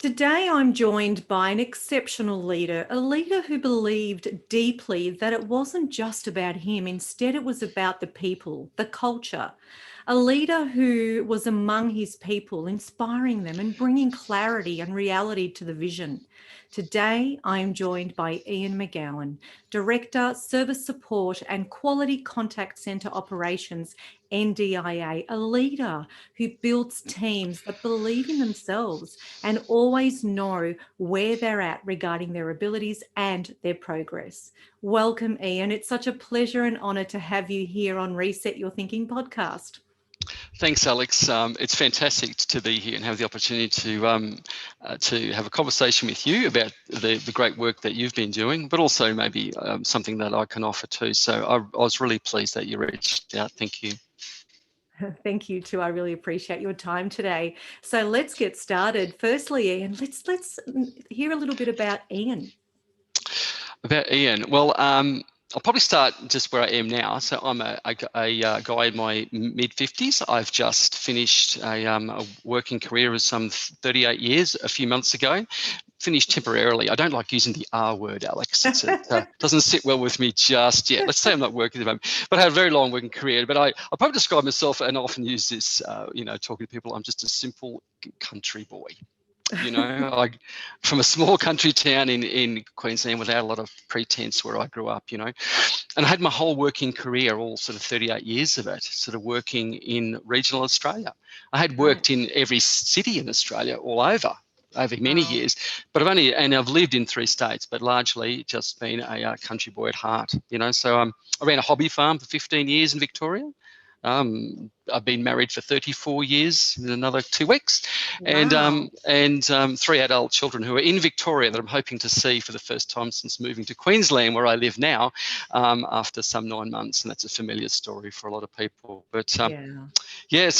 Today, I'm joined by an exceptional leader, a leader who believed deeply that it wasn't just about him. Instead, it was about the people, the culture. A leader who was among his people, inspiring them and bringing clarity and reality to the vision. Today, I am joined by Ian Mcgowan, Director, Service Support and Quality Contact Centre Operations, NDIA, a leader who builds teams that believe in themselves and always know where they're at regarding their abilities and their progress. Welcome, Ian. It's such a pleasure and honour to have you here on Reset Your Thinking podcast. Thanks, Alex. It's fantastic to be here and have the opportunity to have a conversation with you about the great work that you've been doing, but also maybe something that I can offer too. So I was really pleased that you reached out. Thank you. Thank you too. I really appreciate your time today. So let's get started. Firstly, Ian, let's hear a little bit about Ian. About Ian, well, I'll probably start just where I am now. So I'm a guy in my mid-50s. I've just finished a working career of some 38 years a few months ago. Finished temporarily. I don't like using the R word, Alex. It doesn't sit well with me just yet. Let's say I'm not working at the moment, but I had a very long working career. But I probably describe myself, and I often use this, talking to people, I'm just a simple country boy. From a small country town in Queensland without a lot of pretense where I grew up, and I had my whole working career, all sort of 38 years of it, sort of working in regional Australia. I had worked in every city in Australia all over many years, but I've lived in 3 states, but largely just been a country boy at heart, So I ran a hobby farm for 15 years in Victoria. I've been married for 34 years in another 2 weeks, and 3 adult children who are in Victoria that I'm hoping to see for the first time since moving to Queensland, where I live now, after some 9 months, and that's a familiar story for a lot of people. But so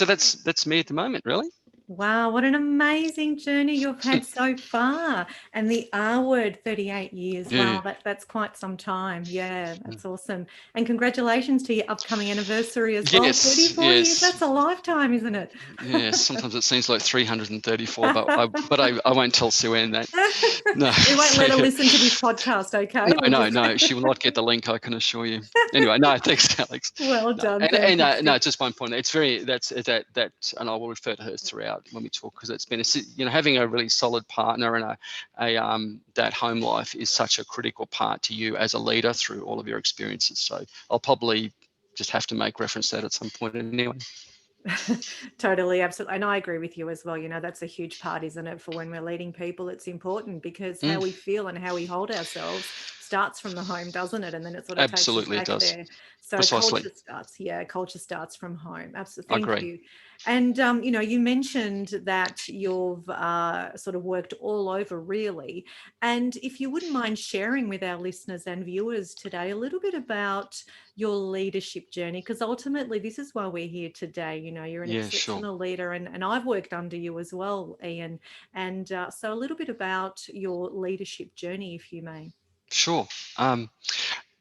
that's me at the moment, really. Wow, what an amazing journey you've had so far. And the R word, 38 years. Yeah. Wow, that's quite some time. Yeah, that's awesome. And congratulations to your upcoming anniversary as well. 34 years, that's a lifetime, isn't it? Yes, sometimes it seems like 334, but I won't tell Sue Ann that. No. We won't let her listen to this podcast, okay? No, she will not get the link, I can assure you. Anyway, no, thanks, Alex. Well done. No, just one point. It's that, and I will refer to her throughout when we talk, because it's been having a really solid partner and that home life is such a critical part to you as a leader through all of your experiences. So I'll probably just have to make reference to that at some point anyway. Totally, absolutely. And I agree with you as well. That's a huge part, isn't it? For when we're leading people, it's important because how we feel and how we hold ourselves starts from the home, doesn't it? And then it sort of absolutely takes us back there. So Precisely. culture starts from home. Absolutely. Thank you. And, you mentioned that you've sort of worked all over, really. And if you wouldn't mind sharing with our listeners and viewers today a little bit about your leadership journey, because ultimately this is why we're here today. You're an exceptional leader, and I've worked under you as well, Ian. And so a little bit about your leadership journey, if you may. Sure.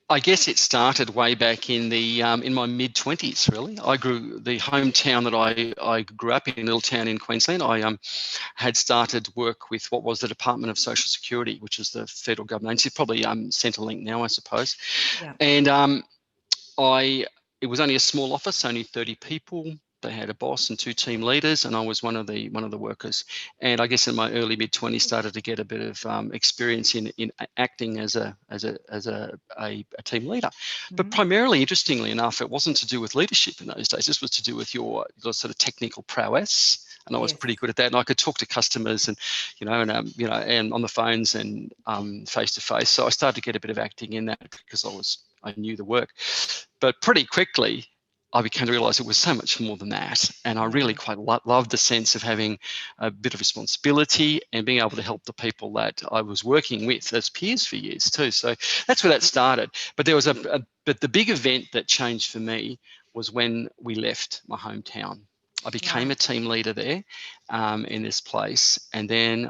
I guess it started way back in my mid-20s, really. The hometown that I grew up in, a little town in Queensland. I had started work with what was the Department of Social Security, which is the federal government. It's probably Centrelink now, I suppose. Yeah. And it was only a small office, only 30 people. They had a boss and 2 team leaders, and I was one of the workers. And I guess in my early mid-20s, started to get a bit of experience in acting as a team leader. But primarily, interestingly enough, it wasn't to do with leadership in those days. This was to do with your sort of technical prowess. And I was pretty good at that, and I could talk to customers and and on the phones and face to face. So I started to get a bit of acting in that because I knew the work. But pretty quickly, I began to realise it was so much more than that. And I really quite loved the sense of having a bit of responsibility and being able to help the people that I was working with as peers for years too. So that's where that started. But there was but the big event that changed for me was when we left my hometown. I became a team leader there in this place. And then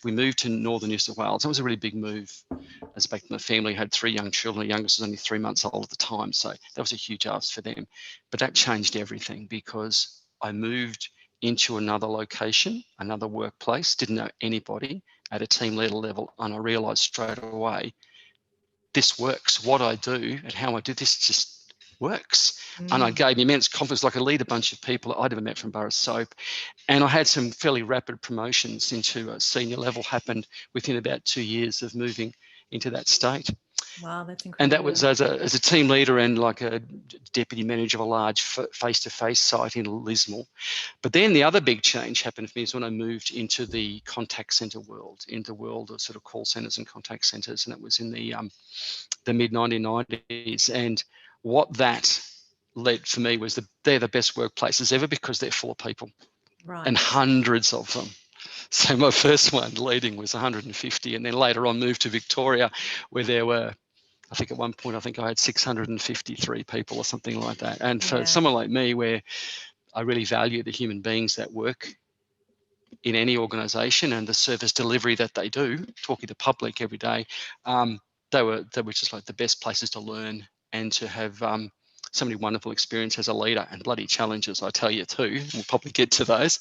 we moved to northern New South Wales. It was a really big move. As back my family had 3 young children. The youngest was only 3 months old at the time. So that was a huge ask for them. But that changed everything because I moved into another location, another workplace, didn't know anybody at a team leader level, and I realised straight away, this works. What I do and how I do this just works. And I gave me immense confidence, like I lead a bunch of people I'd never met from bar of soap. And I had some fairly rapid promotions into a senior level, happened within about 2 years of moving into that state. Wow, that's And that incredible. was as a team leader and like a deputy manager of a large face-to-face site in Lismore. But then the other big change happened for me is when I moved into the contact center world, into the world of sort of call centers and contact centers, and it was in the mid 1990s. And what that led for me was that they're the best workplaces ever because they're full of people, Right. and hundreds of them. So my first one leading was 150, and then later on moved to Victoria, where there were, I think at one point, I think I had 653 people or something like that. And for someone like me, where I really value the human beings that work in any organisation and the service delivery that they do, talking to public every day, they were just like the best places to learn and to have so many wonderful experience as a leader, and bloody challenges, I tell you too. We'll probably get to those.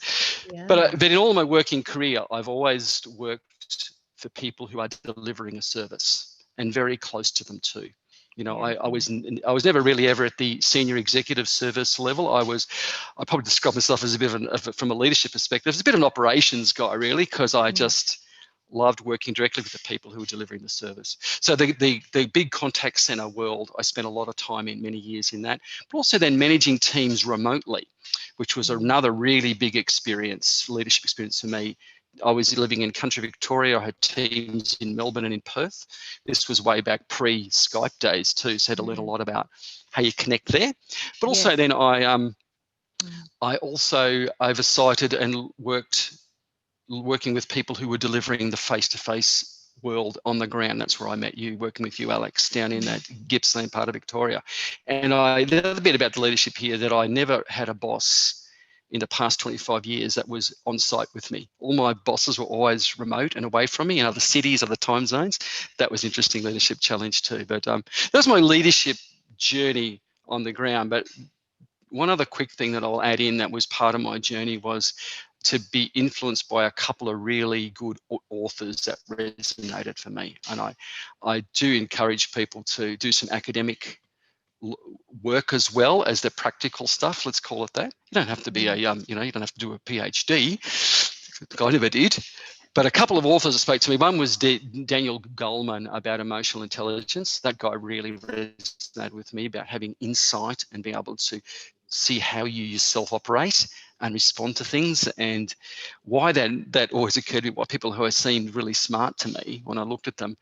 Yeah. But in all of my working career, I've always worked for people who are delivering a service, and very close to them too. You know, I was never really ever at the senior executive service level. I probably describe myself as a bit from a leadership perspective, as a bit of an operations guy, really, because I just loved working directly with the people who were delivering the service. So the big contact center world, I spent a lot of time in, many years in that, but also then managing teams remotely, which was another really big experience, leadership experience for me. I was living in country Victoria. I had teams in Melbourne and in Perth. This was way back pre-Skype days too, so I had to learn a lot about how you connect there. But also then I also oversighted and working with people who were delivering the face-to-face world on the ground. That's where I met you, working with you, Alex, down in that Gippsland part of Victoria. And the other bit about the leadership here, that I never had a boss in the past 25 years that was on site with me. All my bosses were always remote and away from me in other cities, other time zones. That was interesting leadership challenge too. But that was my leadership journey on the ground. But one other quick thing that I'll add in that was part of my journey was to be influenced by a couple of really good authors that resonated for me. And I do encourage people to do some academic work as well as the practical stuff, let's call it that. You don't have to be you don't have to do a PhD. I never did. But a couple of authors that spoke to me. One was Daniel Goleman about emotional intelligence. That guy really resonated with me about having insight and being able to see how you yourself operate and respond to things, and why that always occurred to me. Why people who seemed really smart to me, when I looked at them,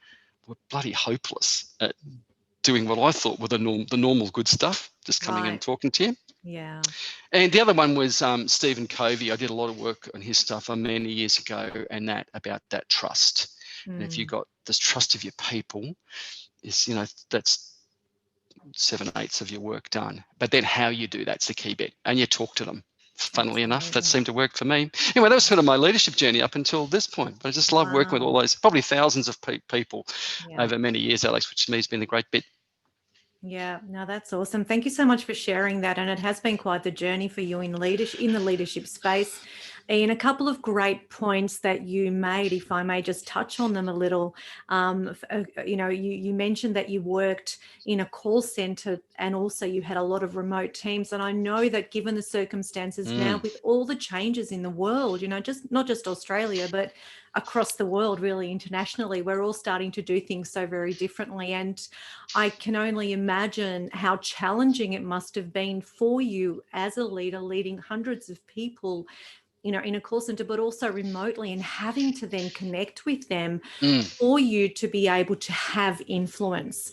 were bloody hopeless at doing what I thought were the normal good stuff, just coming in and talking to you. Yeah. And the other one was Stephen Covey. I did a lot of work on his stuff many years ago, and about that trust. And if you got this trust of your people, that's 7/8 of your work done. But then how you do that's the key bit, and you talk to them. Funnily enough, that seemed to work for me. Anyway, that was sort of my leadership journey up until this point. But I just love working with all those, probably thousands of people over many years, Alex, which to me has been a great bit. Yeah, no, that's awesome. Thank you so much for sharing that. And it has been quite the journey for you in the leadership space. And a couple of great points that you made, if I may just touch on them a little. You mentioned that you worked in a call center, and also you had a lot of remote teams. And I know that given the circumstances now, with all the changes in the world, just not just Australia, but across the world, really internationally, we're all starting to do things so very differently. And I can only imagine how challenging it must have been for you as a leader, leading hundreds of people, in a call center, but also remotely, and having to then connect with them for you to be able to have influence.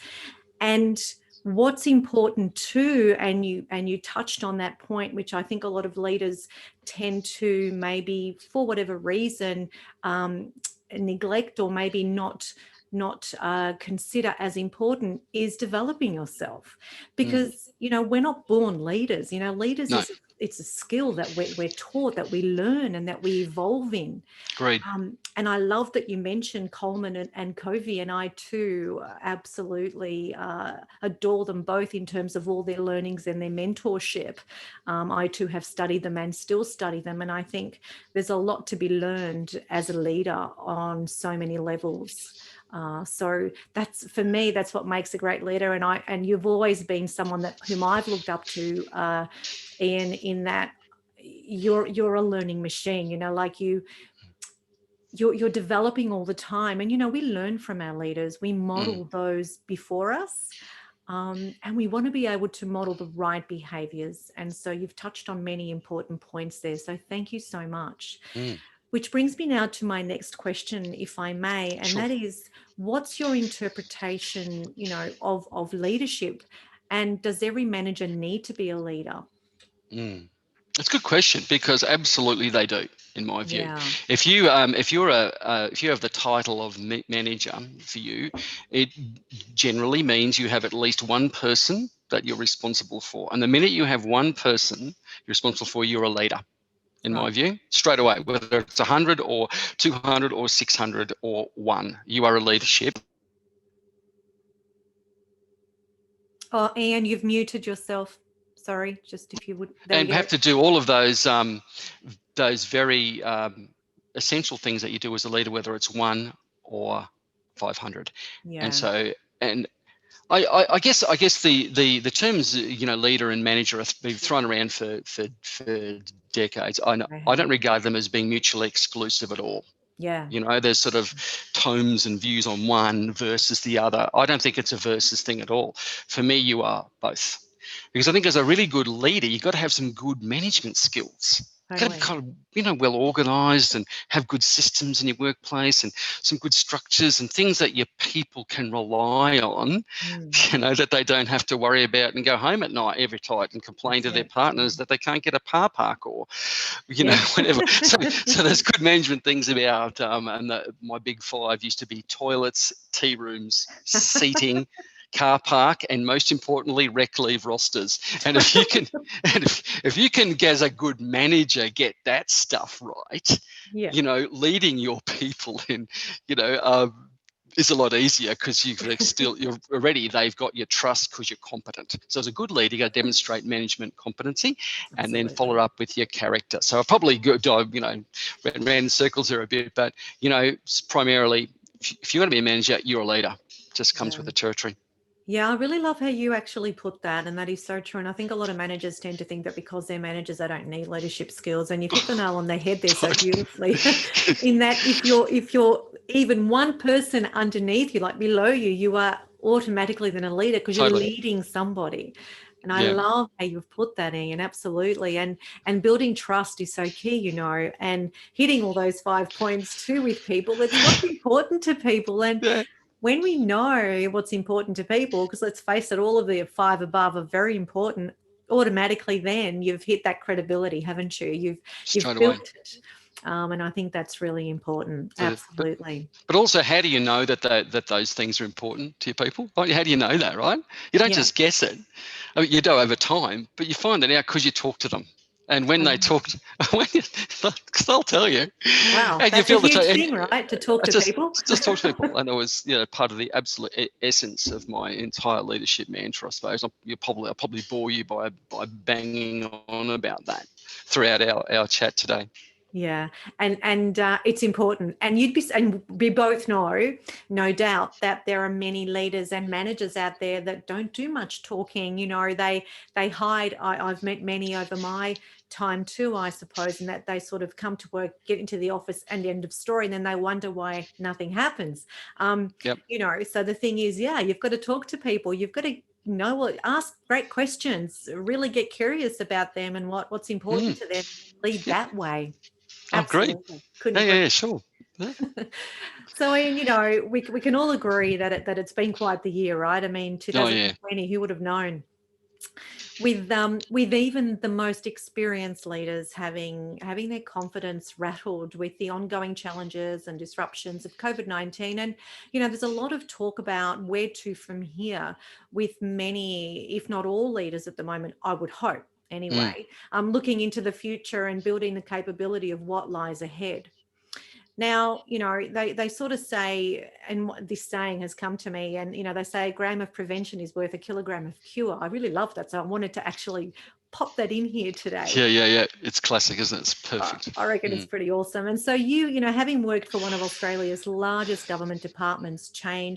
And what's important too, and you touched on that point, which I think a lot of leaders tend to, maybe for whatever reason, neglect, or maybe not consider as important is developing yourself, Mm. because we're not born leaders. Leaders No, it's a skill that we're taught, that we learn, and that we evolve in. agreed. And I love that you mentioned Coleman and Covey, and I too absolutely adore them both in terms of all their learnings and their mentorship. I too have studied them and still study them, and I think there's a lot to be learned as a leader on so many levels. So that's, for me, that's what makes a great leader. And you've always been someone whom I've looked up to, Ian, in that you're a learning machine. Like you're developing all the time, and we learn from our leaders. We model those before us, and we want to be able to model the right behaviors. And so you've touched on many important points there, so thank you so much. Which brings me now to my next question, if I may, and Sure. that is, what's your interpretation of leadership, and does every manager need to be a leader? It's a good question, because absolutely they do, in my view. Yeah. If you if you have the title of manager, for you, it generally means you have at least one person that you're responsible for. And the minute you have one person you're responsible for, you're a leader, in my Right. view, straight away. Whether it's 100 or 200 or 600 or one, you are a leadership. Oh, Ian, you've muted yourself. Sorry, just if you would. There And you go. have to do all of those very essential things that you do as a leader, whether it's 1 or 500. Yeah. And so, and I guess the terms leader and manager have been thrown around for decades. I don't regard them as being mutually exclusive at all. Yeah. There's sort of tomes and views on one versus the other. I don't think it's a versus thing at all. For me, you are both. Because I think as a really good leader, you've got to have some good management skills. You've got to be kind of well organised and have good systems in your workplace and some good structures and things that your people can rely on, that they don't have to worry about and go home at night every night and complain to their partners that they can't get a car park or, whatever. So there's good management things about, and my big 5 used to be toilets, tea rooms, seating, car park, and most importantly, rec leave rosters. And if you can, if you can, as a good manager, get that stuff right, leading your people in, is a lot easier, because they've got your trust because you're competent. So as a good leader, you got to demonstrate management competency. Absolutely. And then follow up with your character. So I probably ran in circles there a bit, but primarily, if you want to be a manager, you're a leader. Just comes with the territory. Yeah, I really love how you actually put that, and that is so true. And I think a lot of managers tend to think that because they're managers, they don't need leadership skills. And you've hit the nail on the head there so beautifully. In that, if you're even one person underneath you, like below you, you are automatically then a leader, because you're leading somebody. And I love how you've put that in, absolutely. And building trust is so key, and hitting all those 5 points too with people. That's what's important to people. And when we know what's important to people, because let's face it, all of the 5 above are very important, automatically then you've hit that credibility, haven't you? You've built it. And I think that's really important. Absolutely. But also, how do you know that those things are important to your people? How do you know that, right? You don't just guess it. I mean, you do over time, but you find it out because you talk to them. And when they talk, because they'll tell you. Wow, and that's you feel a huge thing, right? To talk to people. Just talk to people, and it was part of the absolute essence of my entire leadership mantra, I suppose. I'll probably bore you by banging on about that throughout our chat today. Yeah, and it's important, and we both know, no doubt, that there are many leaders and managers out there that don't do much talking. They hide. I've met many over my time too, I suppose, and that they sort of come to work, get into the office, and end of story, and then they wonder why nothing happens. So the thing is, you've got to talk to people. You've got to ask great questions, really get curious about them and what's important to them. Lead that way. Absolutely. Great. Yeah, sure. Yeah. So, Ian, we can all agree that it's been quite the year, right? I mean, 2020, who would have known? with even the most experienced leaders having their confidence rattled with the ongoing challenges and disruptions of COVID-19. And there's a lot of talk about where to from here with many, if not all, leaders at the moment, I would hope anyway, looking into the future and building the capability of what lies ahead. Now, they sort of say, and this saying has come to me, and, they say a gram of prevention is worth a kilogram of cure. I really love that. So I wanted to actually pop that in here today. Yeah. It's classic, isn't it? It's perfect. I reckon it's pretty awesome. And so having worked for one of Australia's largest government departments,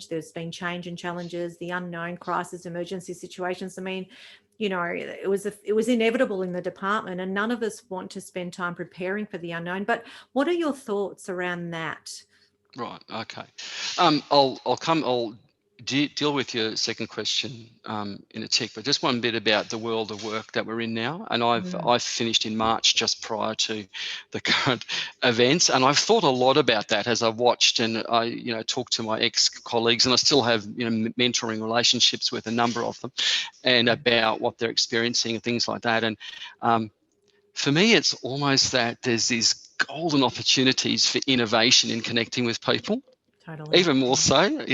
there's been change and challenges, the unknown, crisis, emergency situations. I mean, it was inevitable in the department, and none of us want to spend time preparing for the unknown. But what are your thoughts around that? Right. Okay. I'll deal with your second question in a tick, but just one bit about the world of work that we're in now. And I've finished in March, just prior to the current events, and I've thought a lot about that as I've watched and I talked to my ex-colleagues, and I still have mentoring relationships with a number of them, and about what they're experiencing and things like that. And for me, it's almost that there's these golden opportunities for innovation in connecting with people. Totally. Even more so,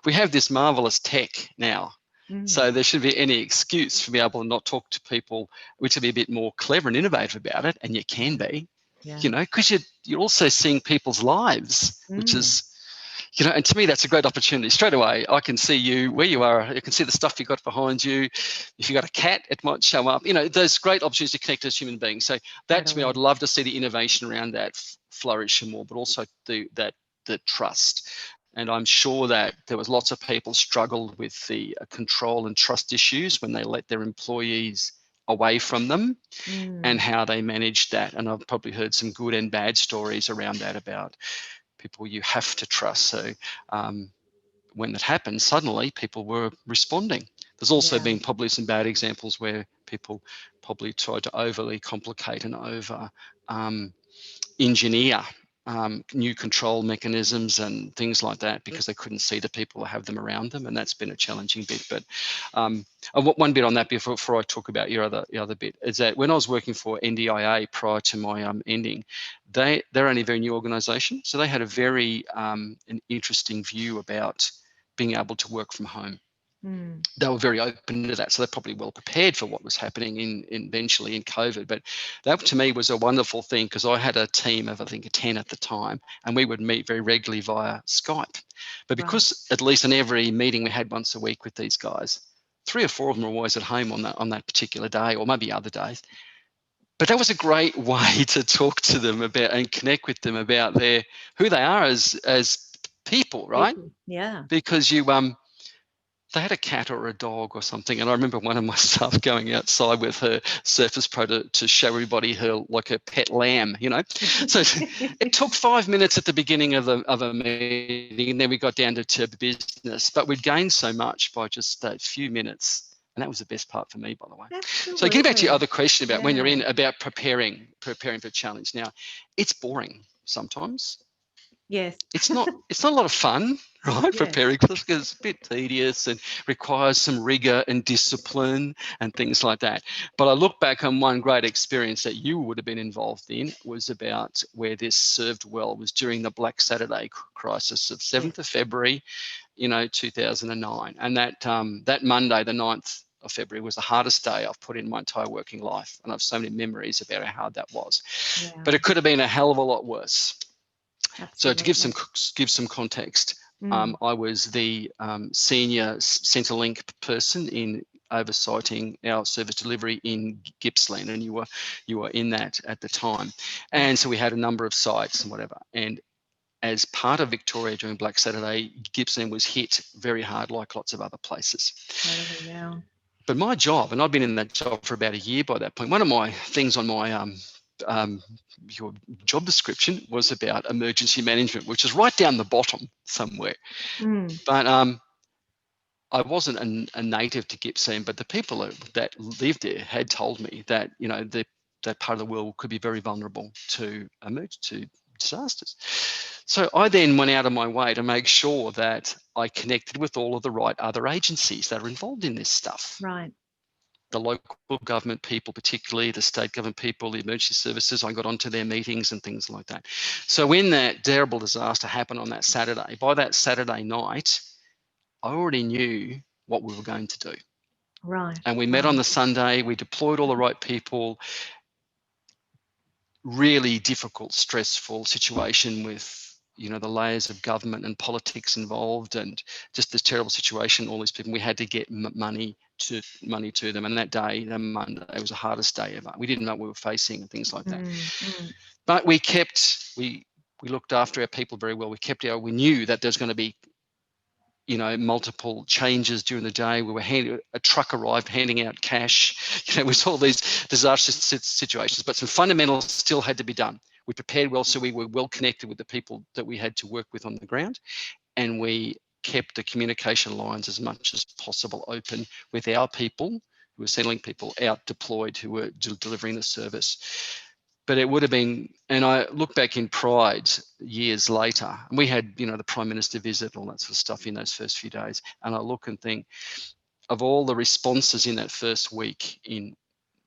we have this marvelous tech now. So there shouldn't be any excuse for being able to not talk to people, which would be a bit more clever and innovative about it. And you can be, because you're also seeing people's lives, which is, and to me, that's a great opportunity. Straight away, I can see you where you are. You can see the stuff you got behind you. If you've got a cat, it might show up. There's great opportunities to connect as human beings. So that to me, I'd love to see the innovation around that flourish more, but also the trust. And I'm sure that there was lots of people struggled with the control and trust issues when they let their employees away from them, and how they managed that. And I've probably heard some good and bad stories around that about people you have to trust. So when that happened, suddenly people were responding. There's also been probably some bad examples where people probably tried to overly complicate and over engineer new control mechanisms and things like that, because they couldn't see the people or have them around them, and that's been a challenging bit. But one bit on that before I talk about your other bit is that when I was working for NDIA prior to my ending, they're only a very new organisation, so they had a very an interesting view about being able to work from home. They were very open to that, so they're probably well prepared for what was happening in eventually in COVID. But that to me was a wonderful thing, because I had a team of, I think, 10 at the time, and we would meet very regularly via Skype. But because at least in every meeting we had once a week with these guys, 3 or 4 of them were always at home on that particular day, or maybe other days. But that was a great way to talk to them about and connect with them about who they are as people, right? Yeah. Because they had a cat or a dog or something, and I remember one of my staff going outside with her Surface Pro to show everybody her pet lamb. So it took 5 minutes at the beginning of a meeting, and then we got down to business. But we'd gained so much by just a few minutes, and that was the best part for me, by the way. Absolutely. So getting back to your other question about when you're about preparing for challenge. Now, it's boring sometimes. Yes. It's not a lot of fun, right? Preparing, because it's a bit tedious and requires some rigor and discipline and things like that. But I look back on one great experience that you would have been involved in, was about where this served well, was during the Black Saturday crisis of 7th of February, 2009. And that Monday, the 9th of February, was the hardest day I've put in my entire working life. And I have so many memories about how hard that was. But it could have been a hell of a lot worse. Absolutely. So to give some context, I was the senior Centrelink person in oversighting our service delivery in Gippsland, and you were in that at the time. And so we had a number of sites and whatever. And as part of Victoria during Black Saturday, Gippsland was hit very hard, like lots of other places. Totally, yeah. But my job, and I'd been in that job for about a year by that point, one of my things on my your job description was about emergency management, which is right down the bottom somewhere. But I wasn't a native to Gippsland, but the people that lived there had told me that that part of the world could be very vulnerable to disasters. So I then went out of my way to make sure that I connected with all of the right other agencies that are involved in this stuff. Right. the local government people, particularly the state government people, the emergency services. I got onto their meetings and things like that. So when that terrible disaster happened on that Saturday, by that Saturday night, I already knew what we were going to do. Right. And we met on the Sunday, we deployed all the right people. Really difficult, stressful situation with, the layers of government and politics involved, and just this terrible situation. All these people, we had to get money to them. And that day, that Monday, it was the hardest day ever. We didn't know what we were facing and things like that. But we looked after our people very well. We knew that there's going to be, multiple changes during the day. We were a truck arrived handing out cash. It was all these disastrous situations, but some fundamentals still had to be done. We prepared well, so we were well connected with the people that we had to work with on the ground, and we kept the communication lines as much as possible open with our people who were settling people out deployed, who were delivering the service. But it would have been, and I look back in pride years later, and we had, the Prime Minister visit, all that sort of stuff in those first few days. And I look and think of all the responses in that first week in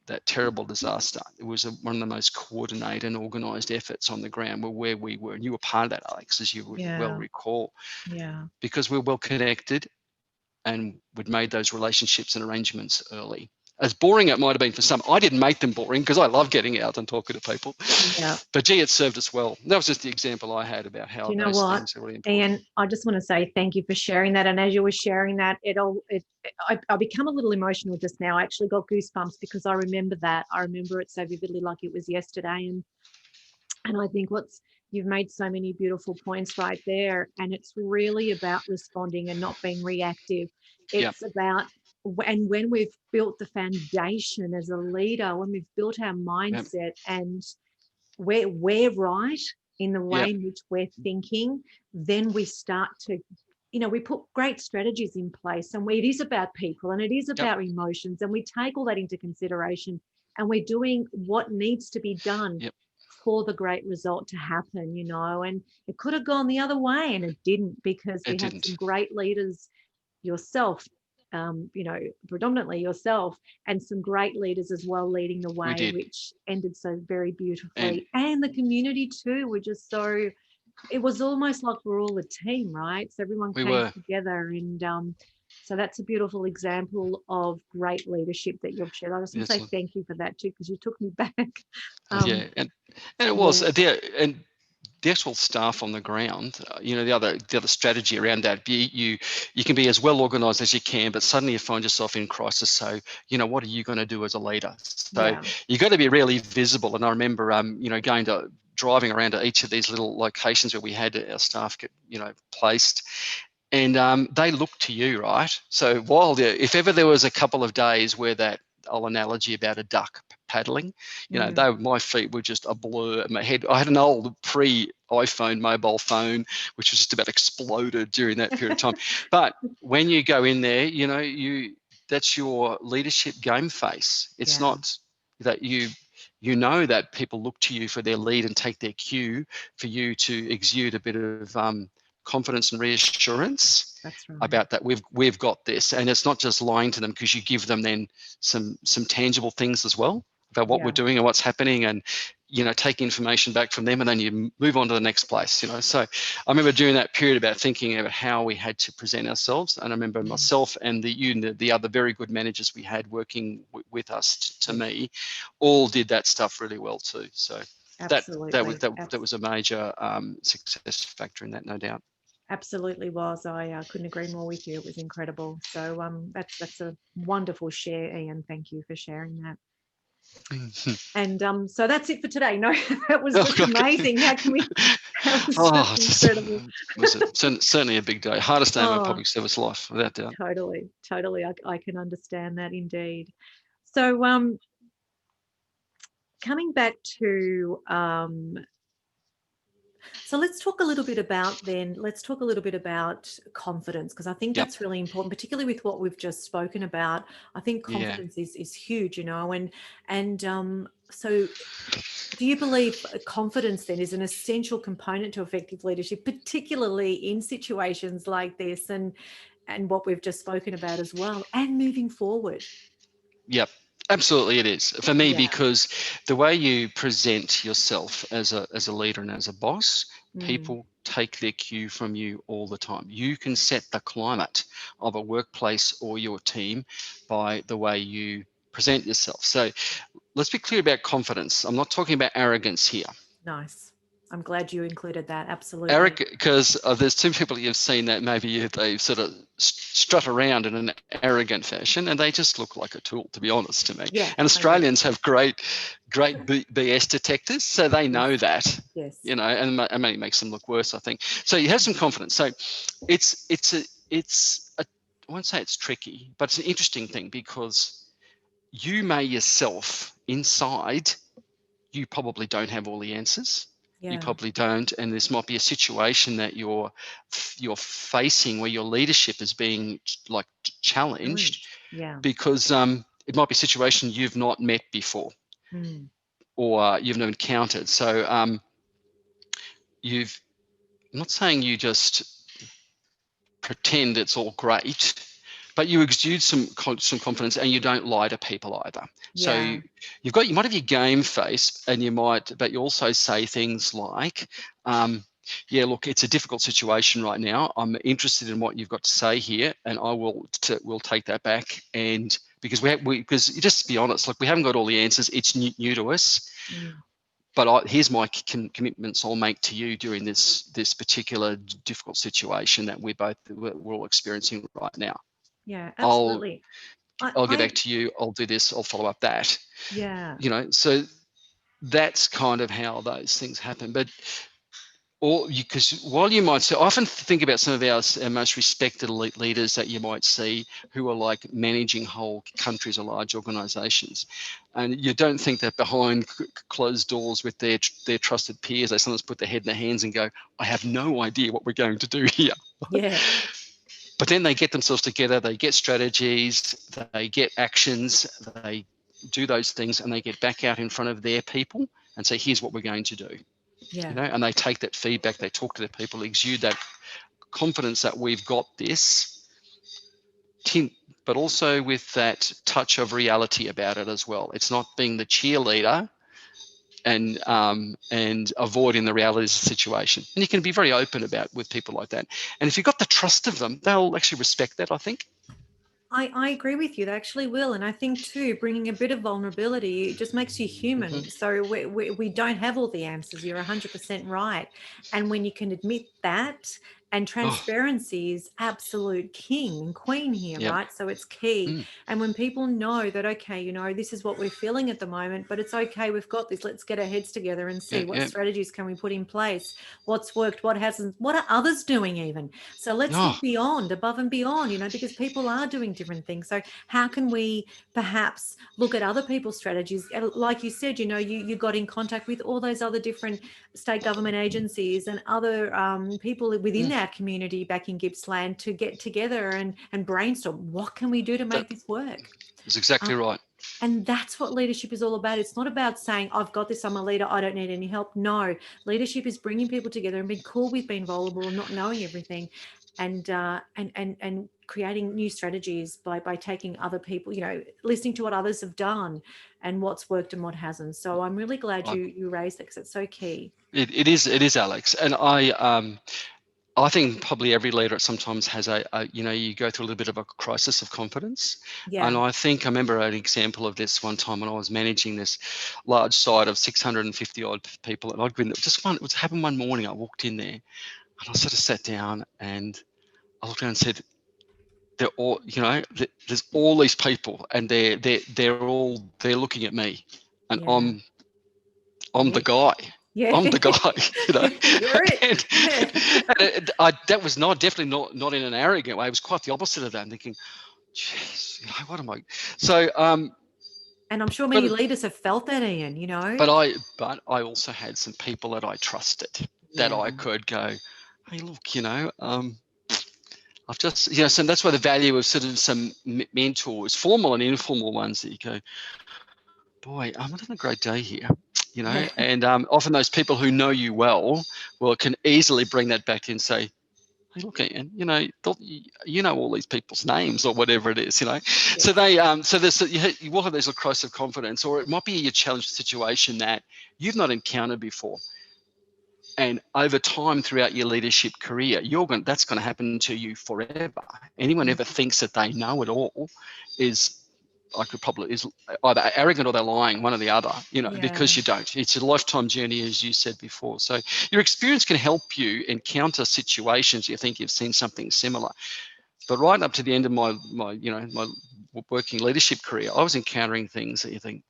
that terrible disaster, it was one of the most coordinated and organised efforts on the ground where we were. And you were part of that, Alex, as you would well recall. Yeah. Because we're well connected and we'd made those relationships and arrangements early. As boring it might have been for some, I didn't make them boring because I love getting out and talking to people. Yeah. But gee, it served us well. That was just the example I had about how those things are really important. Ian, I just want to say thank you for sharing that. And as you were sharing that, I become a little emotional just now. I actually got goosebumps because I remember that. I remember it so vividly, like it was yesterday. And I think you've made so many beautiful points right there. And it's really about responding and not being reactive. It's about, and when we've built the foundation as a leader, when we've built our mindset and we're right in the way in which we're thinking, then we start to, we put great strategies in place, and it is about people and it is about emotions, and we take all that into consideration, and we're doing what needs to be done for the great result to happen, and it could have gone the other way and it didn't, because we had some great leaders, yourself, predominantly yourself, and some great leaders as well leading the way, which ended so very beautifully. And the community too were just so, it was almost like we're all a team, right? So everyone came together, and so that's a beautiful example of great leadership that you've shared. I just want to say thank you for that too, because you took me back. And it was and the actual staff on the ground, the other strategy around that, you can be as well organised as you can, but suddenly you find yourself in crisis. So, what are you going to do as a leader? So you've got to be really visible. And I remember, driving around to each of these little locations where we had our staff get, placed. And they look to you, right? So if ever there was a couple of days where that old analogy about a duck paddling, my feet were just a blur. My head, I had an old pre-iPhone mobile phone, which was just about exploded during that period of time. But when you go in there, that's your leadership game face. It's not that that people look to you for their lead and take their cue for you to exude a bit of confidence and reassurance about that we've got this. And it's not just lying to them, because you give them then some tangible things as well about what we're doing and what's happening, and take information back from them, and then you move on to the next place. So I remember during that period about thinking about how we had to present ourselves, and I remember myself and the other very good managers we had working with us to me all did that stuff really well too. So that was a major success factor in that, no doubt. Absolutely was. I couldn't agree more with you. It was incredible. So that's a wonderful share, Ian. Thank you for sharing that. And so that's it for today. No, that was just amazing. How can we? That was just incredible. It was certainly a big day. Hardest day of my public service life, without doubt. Totally. I can understand that indeed. So coming back to so let's talk a little bit about confidence, because I think that's really important, particularly with what we've just spoken about. I think confidence is huge, and so do you believe confidence then is an essential component to effective leadership, particularly in situations like this and what we've just spoken about as well, and moving forward? Yep, absolutely it is for me, Yeah. because the way you present yourself as a leader and as a boss, Mm, people take their cue from you all the time. You can set the climate of a workplace or your team by the way you present yourself. So let's be clear about confidence. I'm not talking about arrogance here. nice. I'm glad you included that. Absolutely. Eric, because there's two people you've seen that maybe they sort of strut around in an arrogant fashion, and they just look like a tool, to be honest to me. Yeah, And I agree. Australians have great BS detectors, so they Yes. know that, Yes. you know, and it maybe makes them look worse, I think. So you have some confidence. So it's a I won't say it's tricky, but it's an interesting thing, because you may yourself inside, you probably don't have all the answers. You Yeah. probably don't, and this might be a situation that you're facing where your leadership is being like challenged, Challenged. Yeah. because it might be a situation you've not met before, Mm, or you've never encountered. So you've I'm not saying you just pretend it's all great, but you exude some confidence, and you don't lie to people either. So yeah. you might have your game face, and but you also say things like, yeah, look, it's a difficult situation right now. I'm interested in what you've got to say here, and we'll take that back. And because because just to be honest, like, we haven't got all the answers. It's new to us, Mm, but here's my commitments I'll make to you during this particular difficult situation that we're all experiencing right now. yeah, I'll absolutely. I'll get back I, to you. I'll do this. I'll follow up that. yeah, You know, so that's kind of how those things happen. But because while you might say, I often think about some of our most respected elite leaders that you might see, who are like managing whole countries or large organisations, and you don't think that behind closed doors with their trusted peers, they sometimes put their head in their hands and go, "I have no idea what we're going to do here." yeah, But then they get themselves together, they get strategies, they get actions, they do those things, and they get back out in front of their people and say, "Here's what we're going to do." You yeah, know, and they take that feedback, they talk to their people, exude that confidence that we've got this tint, but also with that touch of reality about it as well. It's not being the cheerleader and avoiding the realities of the situation. And you can be very open about with people like that. And if you've got the trust of them, they'll actually respect that, I think. I agree with you. They actually will. And I think, too, bringing a bit of vulnerability just makes you Mm-hmm. human. So we don't have all the answers. You're 100% right. And when you can admit that, and Oh, transparency is absolute king and queen here, yeah. right? So it's key. Mm, And when people know that, okay, this is what we're feeling at the moment, but it's okay, we've got this. Let's get our heads together and see yeah, what yeah. strategies can we put in place, what's worked, what hasn't, what are others doing even. So let's Oh, look beyond, above and beyond, because people are doing different things. So how can we perhaps look at other people's strategies? Like you said, you got in contact with all those other different state government agencies and other people within mm, our community back in Gippsland to get together and brainstorm. What can we do to that make this work? is exactly Uh, right. and that's what leadership is all about. It's not about saying, I've got this, I'm a leader, I don't need any help. No, leadership is bringing people together and being cool with being vulnerable and not knowing everything, and creating new strategies by taking other people, listening to what others have done and what's worked and what hasn't. So I'm really glad I, you raised that, because it's so key. it is, Alex. And I think probably every leader sometimes has you go through a little bit of a crisis of confidence. And Yeah. I think I remember an example of this one time when I was managing this large site of 650 odd people. And I'd been it was happened one morning. I walked in there and I sort of sat down and I looked around and said, they're all, there's all these people and they're looking at me, and Yeah. I'm the Yeah. guy. Yeah. I'm the guy, You're it. and, Yeah. that was definitely not in an arrogant way. It was quite the opposite of that. I'm thinking, jeez, what am I? So, And I'm sure but many leaders have felt that, Ian. but I also had some people that I trusted, that Yeah. I could go, hey, look, I've just, so that's why the value of sort of some mentors, formal and informal ones, that you go, boy, I'm having a great day here, Yeah. and often those people who know you well can easily bring that back and say, hey, look, and you know all these people's names or whatever it is, So Yes. they, so there's you will have these crisis of confidence, or it might be a challenged situation that you've not encountered before. And over time throughout your leadership career, that's going to happen to you forever. Anyone ever Mm. thinks that they know it all is is either arrogant or they're lying, one or the other, Yeah. because you don't. It's a lifetime journey, as you said before. So your experience can help you encounter situations you think you've seen something similar. But right up to the end of my working leadership career, I was encountering things that you think,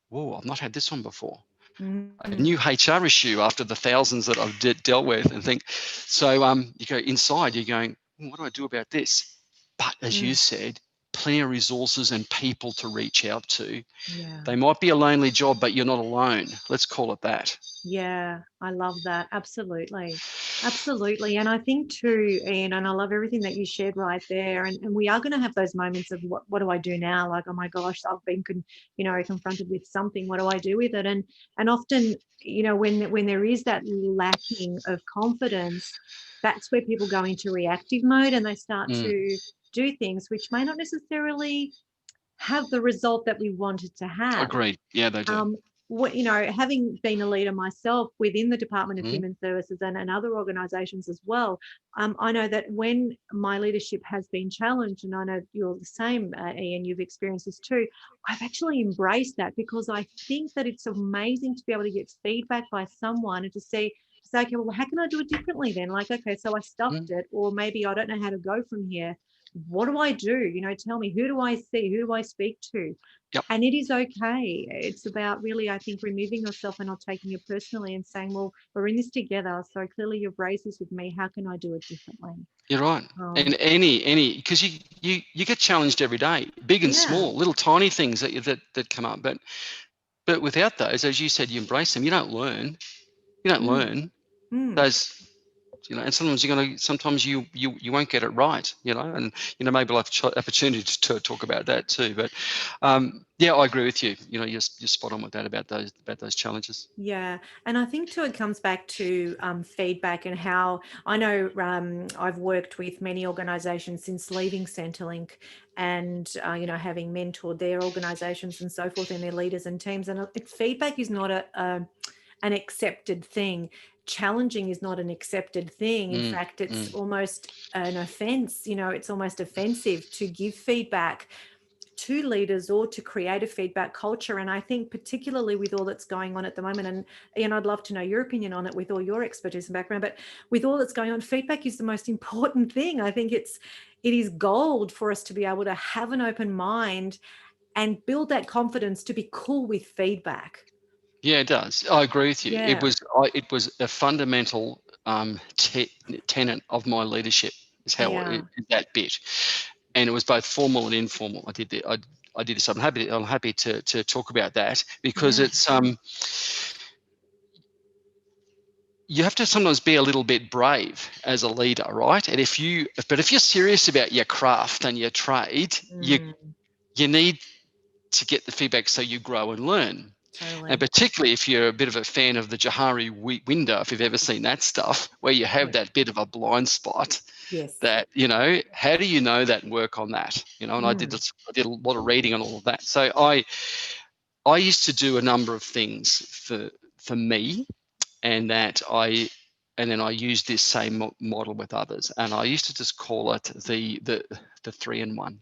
whoa, I've not had this one before. A Mm. new HR issue after the thousands that I've dealt with, and think, so you go inside, you're going, what do I do about this? But as you Mm. said, plenty of resources and people to reach out to. Yeah. They might be a lonely job, but you're not alone. Let's call it that. Yeah, I love that. Absolutely. Absolutely. And I think too, Ian, and I love everything that you shared right there. And we are going to have those moments of what do I do now? Like, oh my gosh, I've been confronted with something. What do I do with it? And often, when there is that lacking of confidence, that's where people go into reactive mode and they start Mm, to do things which may not necessarily have the result that we wanted to have. agreed. Yeah, they do. um, Having been a leader myself within the Department of Mm, Human Services and other organisations as well, I know that when my leadership has been challenged, and I know you're the same, Ian, you've experienced this too, I've actually embraced that because I think that it's amazing to be able to get feedback by someone and to say, okay, well, how can I do it differently then? Like, okay, so I stuffed mm, it, or maybe I don't know how to go from here. What do I do? Tell me, who do I see? Who do I speak to? yep, And it is okay. It's about really, I think, removing yourself and not taking it personally and saying, well, we're in this together. So clearly you've raised this with me. How can I do it differently? you're right. And Um, because you get challenged every day, big and yeah. small, little tiny things that come up. But without those, as you said, you embrace them. You don't learn. You don't Mm, learn mm. those. And sometimes you won't get it right, and maybe we'll have opportunity to talk about that too. But yeah, I agree with you. You're spot on with that about those challenges. Yeah, and I think too it comes back to feedback and how I know I've worked with many organisations since leaving Centrelink, and having mentored their organisations and so forth and their leaders and teams. And feedback is not an accepted thing. Challenging is not an accepted thing. In Mm, fact, it's mm. almost an offence. It's almost offensive to give feedback to leaders or to create a feedback culture. And I think particularly with all that's going on at the moment, and Ian, I'd love to know your opinion on it with all your expertise and background, but with all that's going on, feedback is the most important thing. I think it is gold for us to be able to have an open mind and build that confidence to be cool with feedback. Yeah, it does. I agree with you. Yeah. It was a fundamental tenet of my leadership. Is how Yeah. that bit, and it was both formal and informal. I did this. I'm happy to talk about that because Yeah. it's you have to sometimes be a little bit brave as a leader, right? But if you're serious about your craft and your trade, Mm, you need to get the feedback so you grow and learn. And totally. particularly if you're a bit of a fan of the Johari window, if you've ever seen that stuff, where you have Yeah. that bit of a blind spot, Yes. that how do you know that and work on that? And Mm, I did a lot of reading on all of that. So I used to do a number of things for me, and then I used this same model with others, and I used to just call it the 3-in-1,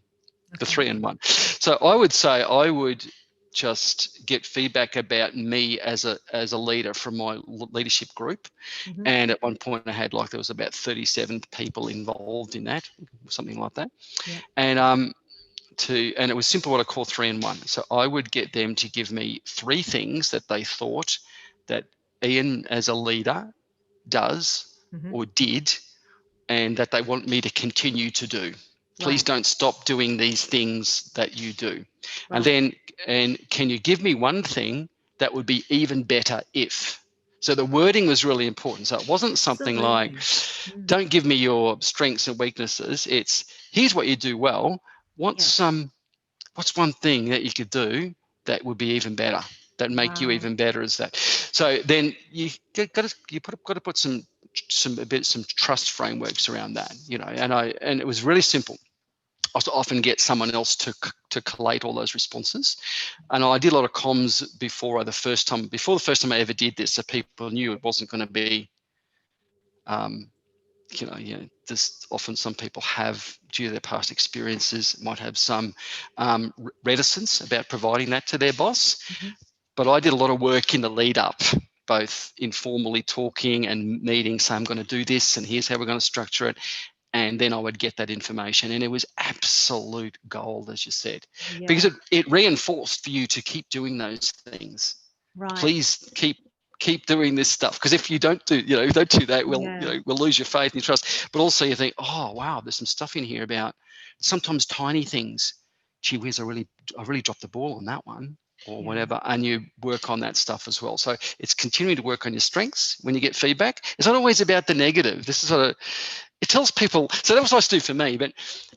the okay. 3-in-1. So I would say I would just get feedback about me as a leader from my leadership group, Hmm. and at one point I had there was about 37 people involved in that, something like that, Yeah. and and it was simple, what I call 3-in-1. So I would get them to give me 3 things that they thought that Ian as a leader does Hmm. or did, and that they want me to continue to do. Please Right. don't stop doing these things that you do. And Right. then, and can you give me one thing that would be even better if? So the wording was really important. So it wasn't something like, Absolutely. Mm, don't give me your strengths and weaknesses. It's, here's what you do well. yeah. What's one thing that you could do that would be even better, that make you Wow. even better as that? So then got to put some some trust frameworks around that, you know, and it was really simple. I used to often get someone else to collate all those responses, and I did a lot of comms before the first time I ever did this, so people knew it wasn't going to be, there's often some people have, due to their past experiences, might have some reticence about providing that to their boss. Mm-hmm. But I did a lot of work in the lead up, both informally talking and meeting, saying I'm going to do this and here's how we're going to structure it. And then I would get that information, and it was absolute gold, as you said, Yeah. because it reinforced for you to keep doing those things. Right. Please keep doing this stuff, because if you don't do that, we'll lose your faith and your trust. But also you think, oh wow, there's some stuff in here about sometimes tiny things. Gee whiz, I really dropped the ball on that one, or whatever, and you work on that stuff as well. So it's continuing to work on your strengths when you get feedback. It's not always about the negative. This is it tells people. So that was what I used to do for me, but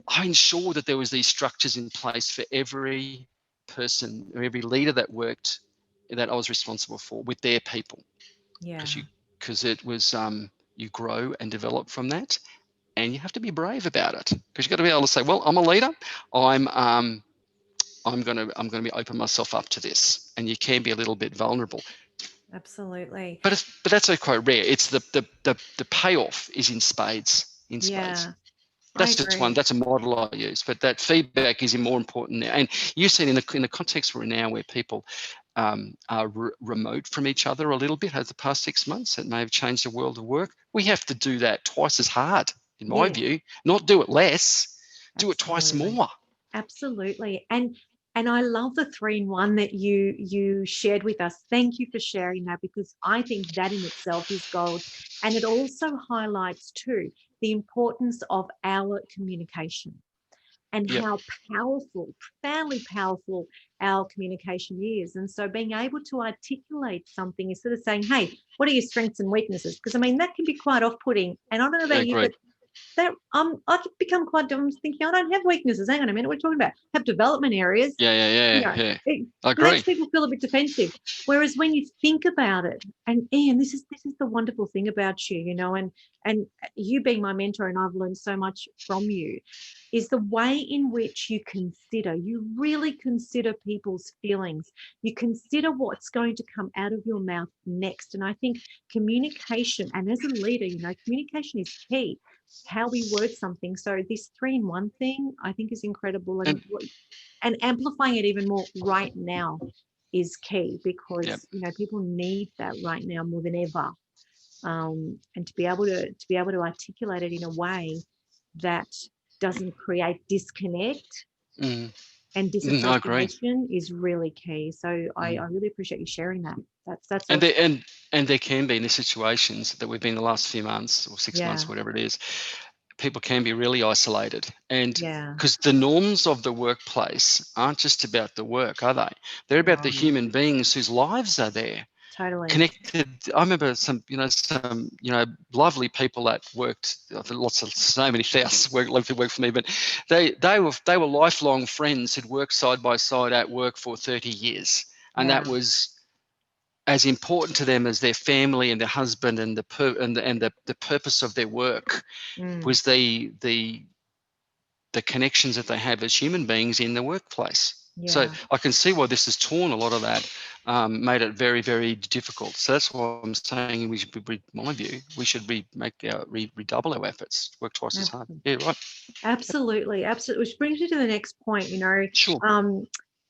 I ensured that there was these structures in place for every person or every leader that worked, that I was responsible for, with their people. Yeah. Because it was you grow and develop from that, and you have to be brave about it, because you've got to be able to say, well, I'm a leader. I'm going to be open myself up to this, and you can be a little bit vulnerable. Absolutely. But that's quite rare. It's the payoff is in spades. Yeah. That's just one. That's a model I use. But that feedback is more important now. And you see, in the context we're in now, where people are remote from each other a little bit over the past 6 months, it may have changed the world of work. We have to do that twice as hard, in my view. Not do it less, do it twice more. Absolutely. And I love the 3-in-1 that you shared with us. Thank you for sharing that, because I think that in itself is gold. And it also highlights too the importance of our communication and how powerful, profoundly powerful our communication is. And so being able to articulate something instead of saying, hey, what are your strengths and weaknesses? Because I mean, that can be quite off-putting. And I don't know about you, but that I've become quite dumb thinking I don't have weaknesses. Hang on a minute, what are you talking about? I have development areas. It I agree. makes people feel a bit defensive. Whereas when you think about it, and Ian, this is the wonderful thing about you, and you being my mentor, and I've learned so much from you, is the way in which you really consider people's feelings. You consider what's going to come out of your mouth next. And I think communication, and as a leader, communication is key. How we word something. So this 3-in-1 thing, I think, is incredible, and amplifying it even more right now is key, because people need that right now more than ever, and to be able to articulate it in a way that doesn't create disconnect and disassociation is really key. So I really appreciate you sharing that. That's and awesome. there can be, in the situations that we've been in the last few months or 6 months, whatever it is, people can be really isolated. And because the norms of the workplace aren't just about the work, are they? They're about the human beings whose lives are there. Totally Connected. I remember some lovely people that worked, so many thousands worked for me, but they were lifelong friends who'd worked side by side at work for 30 years, and that was as important to them as their family and their husband, and the purpose of their work was the connections that they have as human beings in the workplace. So I can see why this has torn a lot of that, made it very, very difficult. So that's why I'm saying we should redouble our efforts, work twice as hard. Yeah, right. Absolutely. Which brings me to the next point, Sure.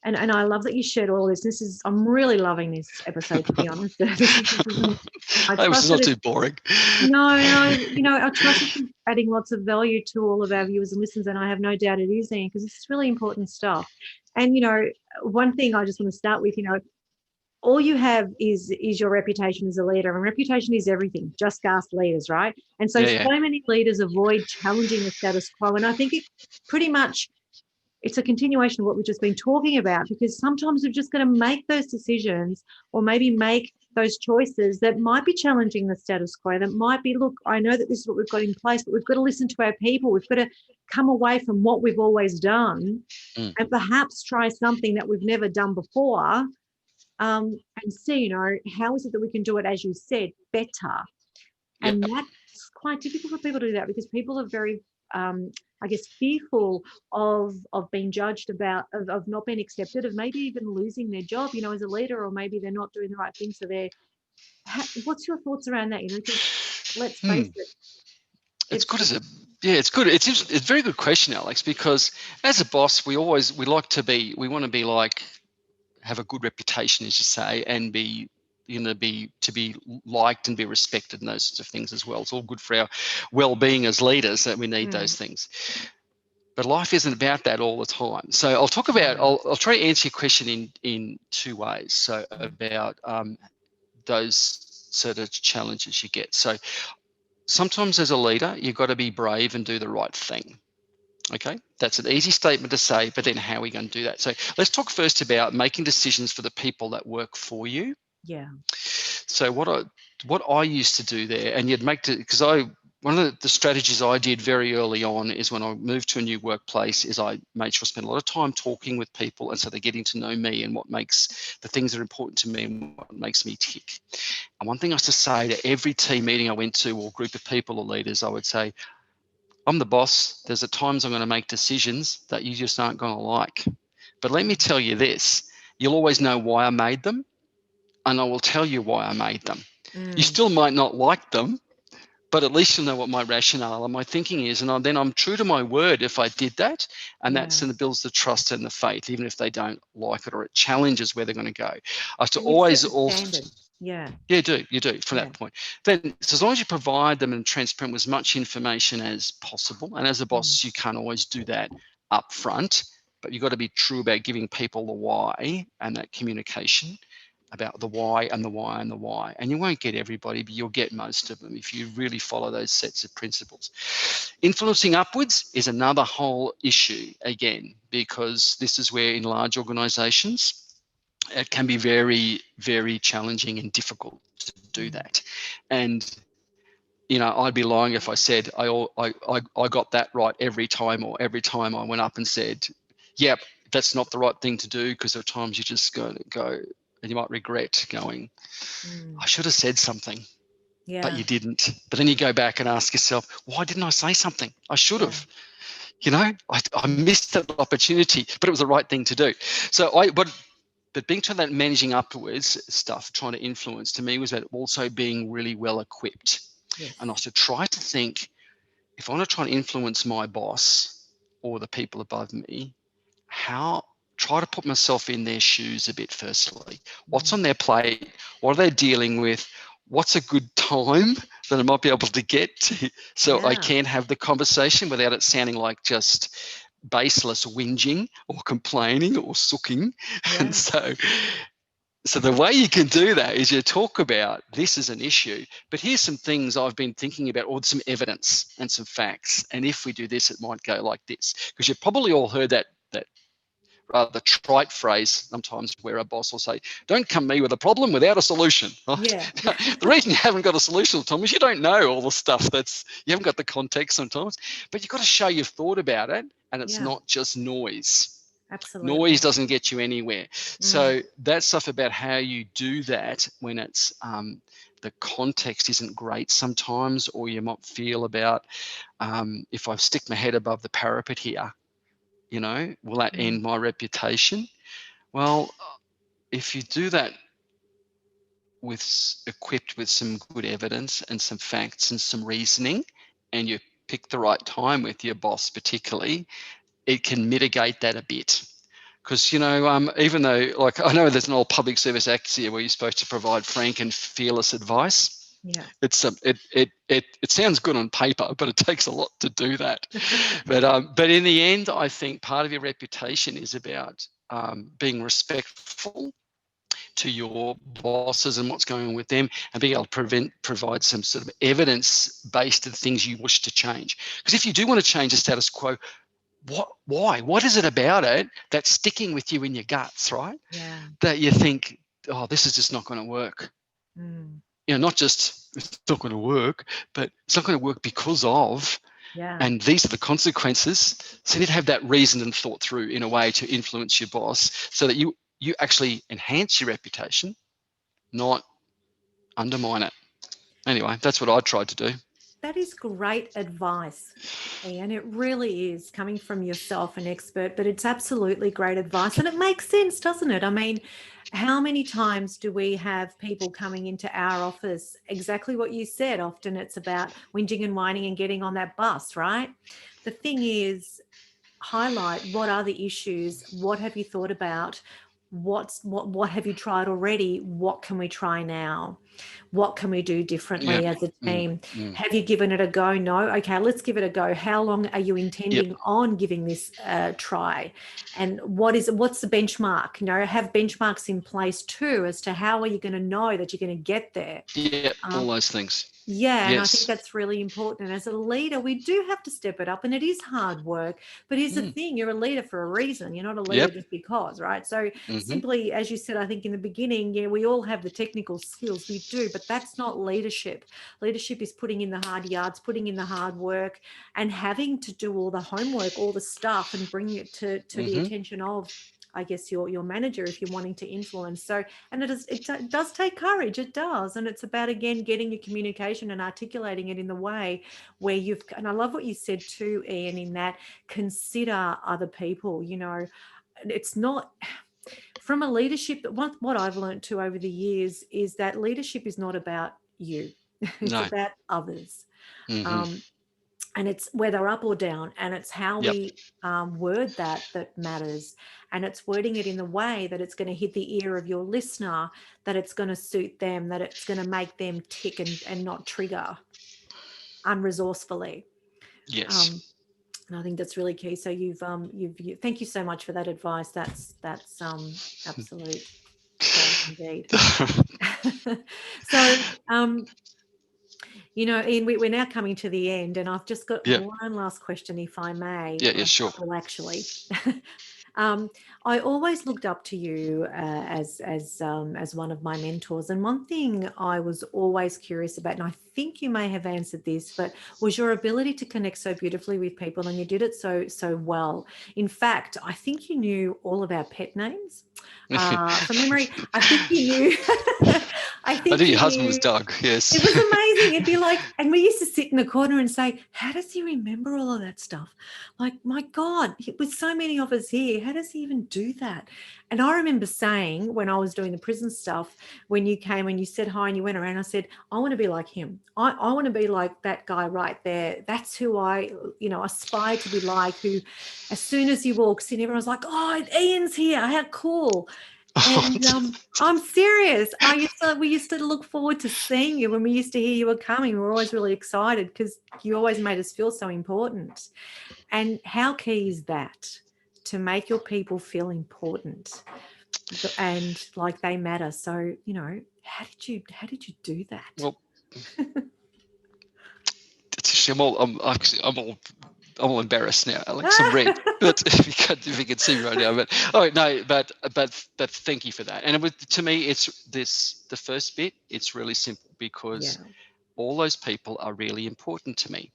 And I love that you shared all this. I'm really loving this episode, to be honest. This is not too boring. No, I trust it's adding lots of value to all of our viewers and listeners, and I have no doubt it is, Ian, because this is really important stuff. And, one thing I just want to start with, all you have is your reputation as a leader, and reputation is everything. Just ask leaders, right? And so many leaders avoid challenging the status quo, and I think it's a continuation of what we've just been talking about, because sometimes we've just got to make those decisions, or maybe make those choices that might be challenging the status quo, that might be, look, I know that this is what we've got in place, but we've got to listen to our people. We've got to come away from what we've always done and perhaps try something that we've never done before, and see, how is it that we can do it, as you said, better. And Yep. that's quite difficult for people to do that, because people are very, I guess, fearful of being judged, of not being accepted, of maybe even losing their job, as a leader, or maybe they're not doing the right thing. So what's your thoughts around that? Because let's face it, It's it's good as a yeah, it's good. It's a very good question, Alex, because as a boss, we like to be, we want to be like, have a good reputation, as you say, and be to be liked and be respected and those sorts of things as well. It's all good for our well-being as leaders that we need those things. But life isn't about that all the time. So I'll talk about, no. I'll try to answer your question in two ways. So about those sort of challenges you get. So sometimes as a leader, you've got to be brave and do the right thing. Okay, that's an easy statement to say, but then how are we going to do that? So let's talk first about making decisions for the people that work for you. Yeah. So what I used to do there, and you'd make it, because one of the strategies I did very early on is when I moved to a new workplace is I made sure I spent a lot of time talking with people, and so they're getting to know me and what makes the things that are important to me and what makes me tick. And one thing I used to say to every team meeting I went to, or group of people or leaders, I would say, I'm the boss. There's at times I'm going to make decisions that you just aren't going to like. But let me tell you this, you'll always know why I made them, and I will tell you why I made them. You still might not like them, but at least you'll know what my rationale and my thinking is. And then I'm true to my word if I did that. And that's and it builds the trust and the faith, even if they don't like it or it challenges where they're going to go. I have to And you've set always the also, standard. Yeah. yeah, you do from Yeah. that point. Then, so as long as you provide them and transparent with as much information as possible, and as a boss, you can't always do that up front, but you've got to be true about giving people the why and that communication about the why and the why and the why. And you won't get everybody, but you'll get most of them if you really follow those sets of principles. Influencing upwards is another whole issue again, because this is where in large organizations, it can be very, very challenging and difficult to do that. And I'd be lying if I said I got that right every time, or every time I went up and said, yep, that's not the right thing to do, because there are times you just go and you might regret going, I should have said something, but Yeah. you didn't. But then you go back and ask yourself, why didn't I say something? I should Yeah. have. I missed that opportunity, but it was the right thing to do. But being to that managing upwards stuff, trying to influence, to me was about also being really well equipped. Yes. And I was to try to think, if I want to try and influence my boss or the people above me, try to put myself in their shoes a bit firstly. What's on their plate? What are they dealing with? What's a good time that I might be able to get to, so I can have the conversation without it sounding like just baseless whinging or complaining or sooking. Yeah. And so the way you can do that is you talk about, this is an issue, but here's some things I've been thinking about, or some evidence and some facts. And if we do this, it might go like this. Because you've probably all heard that rather trite phrase sometimes where a boss will say, don't come to me with a problem without a solution. Right? Yeah. The reason you haven't got a solution sometimes is you don't know all the stuff you haven't got the context sometimes, but you've got to show you've thought about it, and it's not just noise. Noise Absolutely. doesn't get you anywhere. So that stuff about how you do that when it's the context isn't great sometimes, or you might feel about, if I stick my head above the parapet here, will that end my reputation? Well, if you do that equipped with some good evidence and some facts and some reasoning, and you pick the right time with your boss particularly, it can mitigate that a bit. Because, even though, like, I know there's an old public service act here where you're supposed to provide frank and fearless advice. Yeah. It sounds good on paper, but it takes a lot to do that. But in the end, I think part of your reputation is about being respectful to your bosses and what's going on with them, and being able to provide some sort of evidence-based things you wish to change. Because if you do want to change the status quo, why? What is it about it that's sticking with you in your guts, right? Yeah. That you think, oh, this is just not going to work. Not just it's not going to work, but it's not going to work because of, and these are the consequences. So you need to have that reasoned and thought through in a way to influence your boss, so that you actually enhance your reputation, not undermine it. Anyway, that's what I tried to do. That is great advice, Ian. It really is, coming from yourself, an expert, but it's absolutely great advice. And it makes sense, doesn't it? I mean, how many times do we have people coming into our office? Exactly what you said. Often it's about whinging and whining and getting on that bus, right? The thing is, highlight what are the issues, what have you thought about, what have you tried already, what can we try now, what can we do Yeah. differently as a Mm, team? mm. Have you given it a go? No. Okay, let's give it a go. How long are you Yep. intending on giving this a try? And what's the benchmark? Have benchmarks in place too, as to how are you going to know that you're going to get there. Yep. All um, those things. yeah, and I think Yes. that's really important. And as a leader, we do have to step it up, and it is hard work. But here's the Mm. thing, you're a leader for a reason. You're not a leader Yep. just because, right? So Mm-hmm. simply, as you said, I think in the beginning, yeah, we all have the technical skills. We do, but that's not leadership. Leadership is putting in the hard yards, putting in the hard work, and having to do all the homework, all the stuff, and bringing it to the Mm-hmm. attention of, I guess, your manager, if you're wanting to influence. So, and it does take courage. It does. And it's about, again, getting your communication and articulating it in the way where and I love what you said too, Ian, in that consider other people. It's not from a leadership. What I've learned too over the years is that leadership is not about you. It's No. about others. Mm-hmm. Um, and it's whether up or down, and it's how Yep. we word that matters, and it's wording it in the way that it's going to hit the ear of your listener, that it's going to suit them, that it's going to make them tick and not trigger unresourcefully. Yes. um, and I think that's really key. So thank you so much for that advice. That's absolute gold indeed. So Ian, we're now coming to the end, and I've just got Yep. one last question, if I may. Yeah. Well, Yeah. a Sure. couple, actually. I always looked up to you as one of my mentors, and one thing I was always curious about, and I think you may have answered this, but was your ability to connect so beautifully with people, and you did it so well. In fact, I think you knew all of our pet names from memory. I think you knew. I I knew think your you husband was knew. Doug. It Yes. was amazing. It'd be like, and we used to sit in the corner and say, how does he remember all of that stuff? Like, my God, with so many of us here, how does he even do that? And I remember saying, when I was doing the prison stuff, when you came and you said hi and you went around, I said, I want to be like him. I want to be like that guy right there. That's who I, aspire to be like, who, as soon as he walks in, everyone's like, oh, Ian's here. How cool. And I'm serious. We used to look forward to seeing you when we used to hear you were coming. We were always really excited because you always made us feel so important. And how key is that, to make your people feel important and like they matter? So, how did you do that? Well, I'm all embarrassed now, Alex. I'm red. But if you can see right now, but no, but thank you for that. And to me, it's the first bit. It's really simple Yeah, because all those people are really important to me.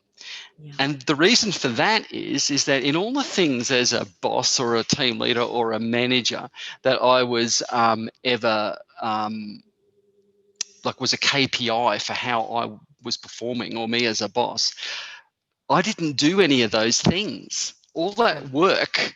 yeah, And the reason for that is that in all the things as a boss or a team leader or a manager that I was ever like was a KPI for how I was performing, or me as a boss, I didn't do any of those things. All yeah, that work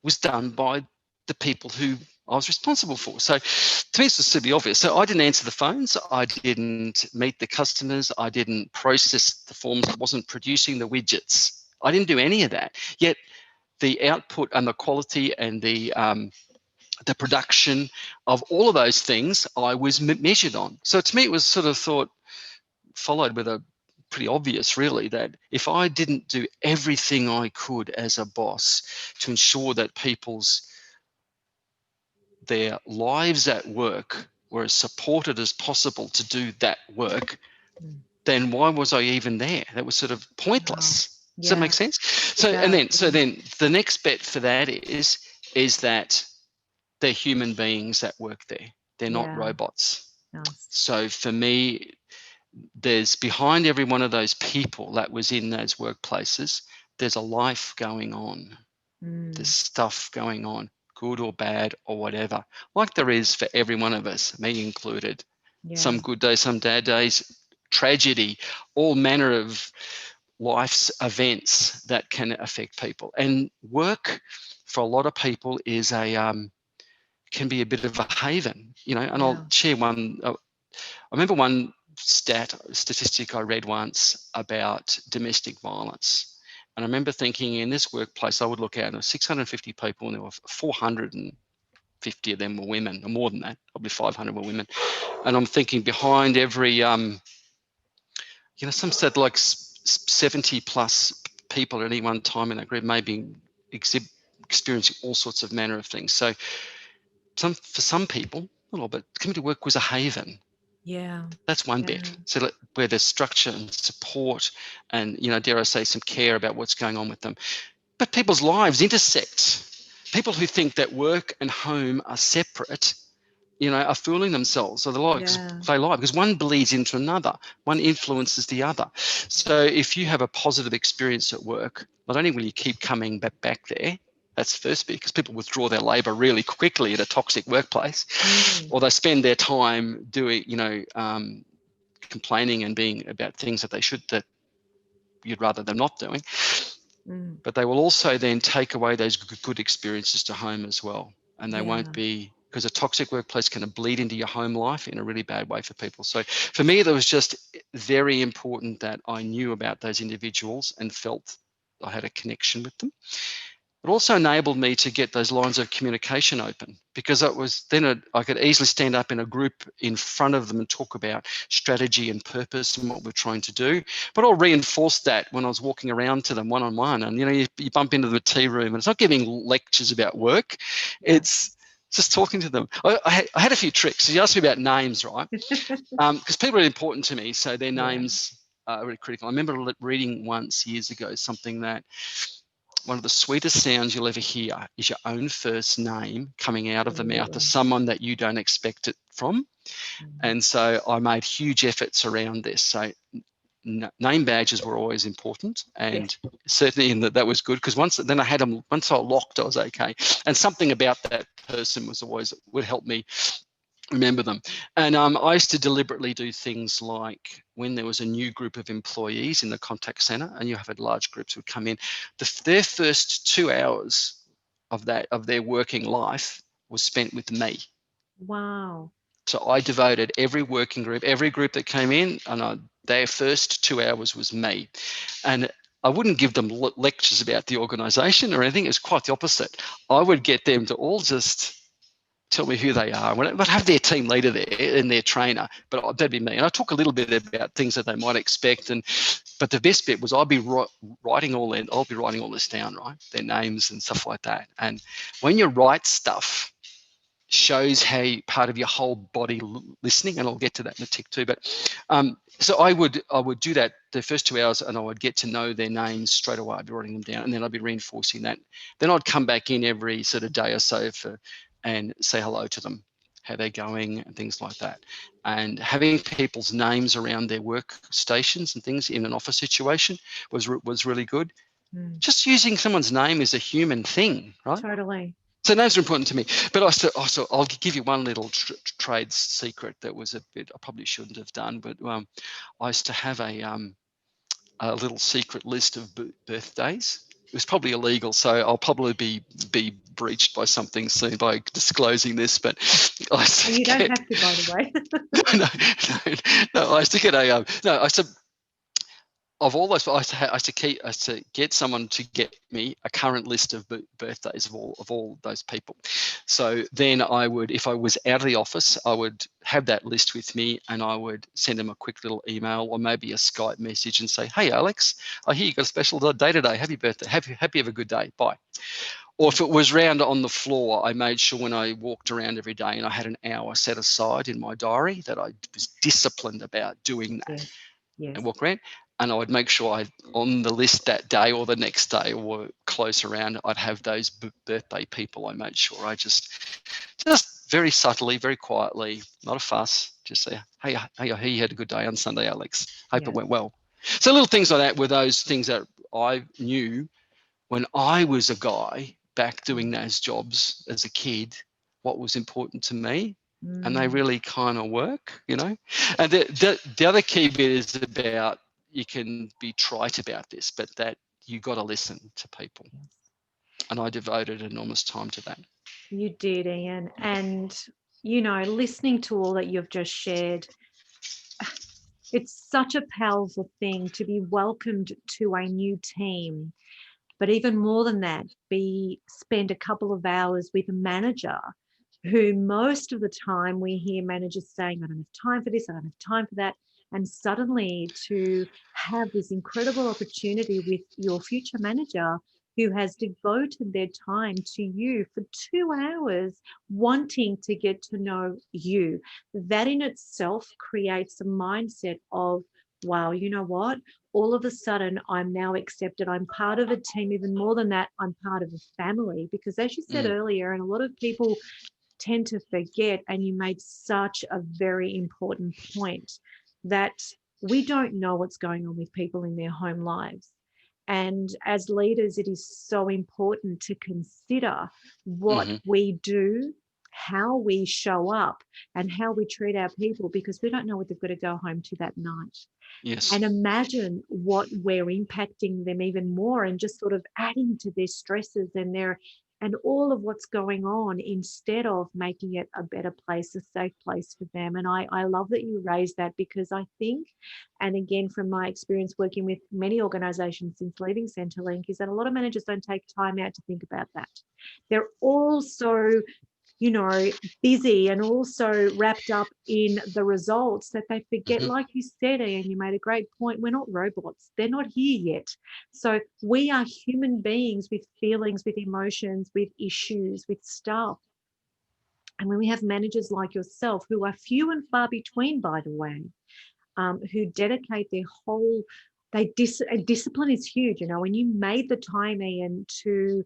was done by the people who I was responsible for. So to me, it's just to be obvious. So I didn't answer the phones. I didn't meet the customers. I didn't process the forms. I wasn't producing the widgets. I didn't do any of that. Yet the output and the quality and the production of all of those things I was measured on. So to me, it was sort of followed with a pretty obvious, really, that if I didn't do everything I could as a boss to ensure that their lives at work were as supported as possible to do that work, mm, then why was I even there? That was sort of wow, pointless. Does that yeah, make sense? it So does. then the next bet for that is that they're human beings that work there. They're not Yeah, robots. nice. So for me, there's behind every one of those people that was in those workplaces, there's a life going on. There's Mm, stuff going on, good or bad or whatever, like there is for every one of us, me included. yeah, Some good days, some bad days. tragedy, all manner of life's events that can affect people. And work for a lot of people is can be a bit of a haven, and I'll share one. I remember one statistic I read once about domestic violence. And I remember thinking, in this workplace, I would look out, and there were 650 people, and there were 450 of them were women, or more than that, probably 500 were women. And I'm thinking, behind every, some said like 70 plus people at any one time in that group may be experiencing all sorts of manner of things. So for some people, not all, but coming to work was a haven. Yeah. That's one bit. So where there's structure and support and, dare I say, some care about what's going on with them. But people's lives intersect. People who think that work and home are separate, are fooling themselves. So they lie because one bleeds into another. One influences the other. So if you have a positive experience at work, not only will you keep coming back there, that's the first bit, because people withdraw their labor really quickly at a toxic workplace, or they spend their time doing, complaining and being about things that you'd rather them not doing. But they will also then take away those good experiences to home as well. And they won't be, because a toxic workplace can bleed into your home life in a really bad way for people. So for me, that was just very important that I knew about those individuals and felt I had a connection with them. It also enabled me to get those lines of communication open, because I could easily stand up in a group in front of them and talk about strategy and purpose and what we're trying to do. But I'll reinforce that when I was walking around to them one-on-one. And, you bump into the tea room, and it's not giving lectures about work. It's just talking to them. I had a few tricks. You asked me about names, right? Because people are important to me, so their names are really critical. I remember reading once years ago something that one of the sweetest sounds you'll ever hear is your own first name coming out of the mouth of someone that you don't expect it from. And so I made huge efforts around this. So name badges were always important, and certainly that was good, because once I had them, once I locked, I was okay. And something about that person would help me remember them. And I used to deliberately do things like, when there was a new group of employees in the contact center, and you have large groups would come in, their first 2 hours of their working life was spent with me. Wow. So I devoted every working group, every group that came in, and their first 2 hours was me. And I wouldn't give them lectures about the organization or anything. It was quite the opposite. I would get them to all just tell me who they are. I'd have their team leader there and their trainer, but that'd be me. And I talk a little bit about things that they might expect. But the best bit was I'll be writing all this down, right? Their names and stuff like that. And when you write stuff, shows how part of your whole body listening, and I'll get to that in a tick too. But so I would do that the first 2 hours, and I would get to know their names straight away. I'd be writing them down, and then I'd be reinforcing that. Then I'd come back in every sort of day or so and say hello to them, how they're going and things like that. And having people's names around their workstations and things in an office situation was really good. Just using someone's name is a human thing, right? Totally. So names are important to me. But also I'll give you one little trade secret that was a bit I probably shouldn't have done. But I used to have a little secret list of birthdays. It was probably illegal, so I'll probably be breached by something soon by disclosing this. But You don't have to, by the way. no. I used to get of all those, I used to get someone to get me a current list of birthdays of all those people. So then I would, if I was out of the office, I would have that list with me, and I would send them a quick little email or maybe a Skype message and say, "Hey Alex, I hear you got a special day today. Happy birthday. Happy have a good day. Bye." Or if it was round on the floor, I made sure when I walked around every day and I had an hour set aside in my diary that I was disciplined about doing that. Yes. And walk around. And I would make sure on the list that day or the next day or close around, I'd have those birthday people. I made sure I just very subtly, very quietly, not a fuss, just say, hey, I hear you had a good day on Sunday, Alex. Hope it went well. So little things like that were those things that I knew when I was a guy back doing those jobs as a kid, what was important to me. and they really kind of work, you know. And the other key bit is about, you can be trite about this, but that you got to listen to people. And I devoted enormous time to that. You did, Ian. And, you know, listening to all that you've just shared, it's such a powerful thing to be welcomed to a new team. But even more than that, spend a couple of hours with a manager who most of the time we hear managers saying, I don't have time for this, I don't have time for that. And suddenly to have this incredible opportunity with your future manager who has devoted their time to you for 2 hours, wanting to get to know you, that in itself creates a mindset of, wow, you know what? All of a sudden, I'm now accepted. I'm part of a team. Even more than that, I'm part of a family. Because as you said earlier, and a lot of people tend to forget, and you made such a very important point, that we don't know what's going on with people in their home lives. And as leaders, it is so important to consider what we do, how we show up, and how we treat our people, because we don't know what they've got to go home to that night. Yes. And imagine what we're impacting them even more, and just sort of adding to their stresses and all of what's going on, instead of making it a better place, a safe place for them. And I love that you raised that, because I think, and again, from my experience working with many organizations since leaving Centrelink, is that a lot of managers don't take time out to think about that. They're all so, you know, busy and also wrapped up in the results that they forget, like you said, Ian, you made a great point. We're not robots. They're not here yet. So we are human beings with feelings, with emotions, with issues, with stuff. And when we have managers like yourself, who are few and far between, by the way, who dedicate their whole, discipline is huge. You know, when you made the time, Ian, to